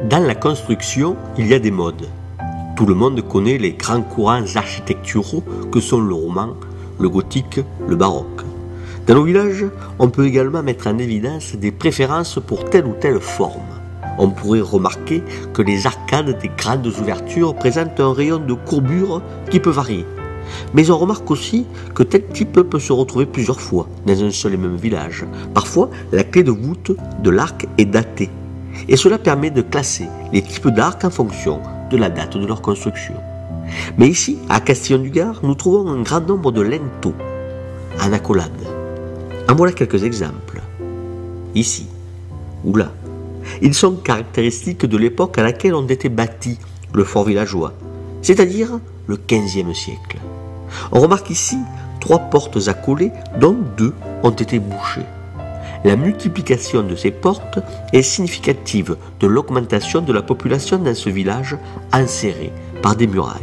Dans la construction, il y a des modes. Tout le monde connaît les grands courants architecturaux que sont le roman, le gothique, le baroque. Dans nos villages, on peut également mettre en évidence des préférences pour telle ou telle forme. On pourrait remarquer que les arcades des grandes ouvertures présentent un rayon de courbure qui peut varier. Mais on remarque aussi que tel type peut se retrouver plusieurs fois dans un seul et même village. Parfois, la clé de voûte de l'arc est datée. Et cela permet de classer les types d'arcs en fonction de la date de leur construction. Mais ici, à Castillon-du-Gard, nous trouvons un grand nombre de linteaux en accolade. En voilà quelques exemples. Ici ou là. Ils sont caractéristiques de l'époque à laquelle ont été bâtis le fort villageois, c'est-à-dire le XVe siècle. On remarque ici 3 portes accolées dont 2 ont été bouchées. La multiplication de ces portes est significative de l'augmentation de la population dans ce village enserré par des murailles.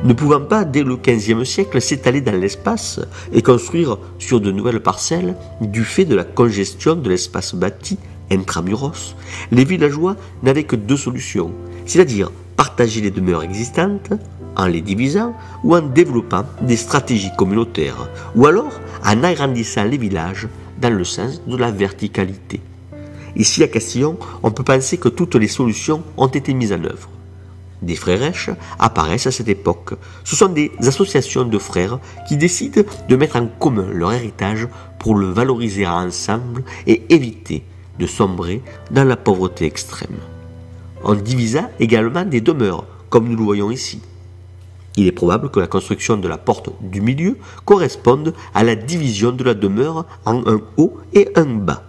Ne pouvant pas, dès le XVe siècle, s'étaler dans l'espace et construire sur de nouvelles parcelles du fait de la congestion de l'espace bâti intramuros, les villageois n'avaient que 2 solutions, c'est-à-dire partager les demeures existantes en les divisant ou en développant des stratégies communautaires, ou alors en agrandissant les villages dans le sens de la verticalité. Ici à Castillon, on peut penser que toutes les solutions ont été mises en œuvre. Des frérèches apparaissent à cette époque. Ce sont des associations de frères qui décident de mettre en commun leur héritage pour le valoriser ensemble et éviter de sombrer dans la pauvreté extrême. On divisa également des demeures, comme nous le voyons ici. Il est probable que la construction de la porte du milieu corresponde à la division de la demeure en un haut et un bas.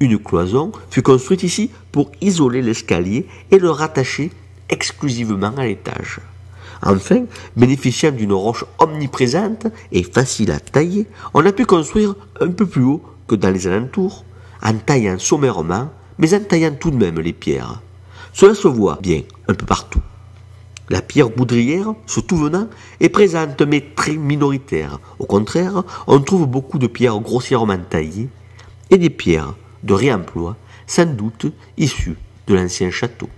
Une cloison fut construite ici pour isoler l'escalier et le rattacher exclusivement à l'étage. Enfin, bénéficiant d'une roche omniprésente et facile à tailler, on a pu construire un peu plus haut que dans les alentours, en taillant sommairement, mais en taillant tout de même les pierres. Cela se voit bien un peu partout. La pierre boudrière, ce tout venant, est présente mais très minoritaire. Au contraire, on trouve beaucoup de pierres grossièrement taillées et des pierres de réemploi, sans doute issues de l'ancien château.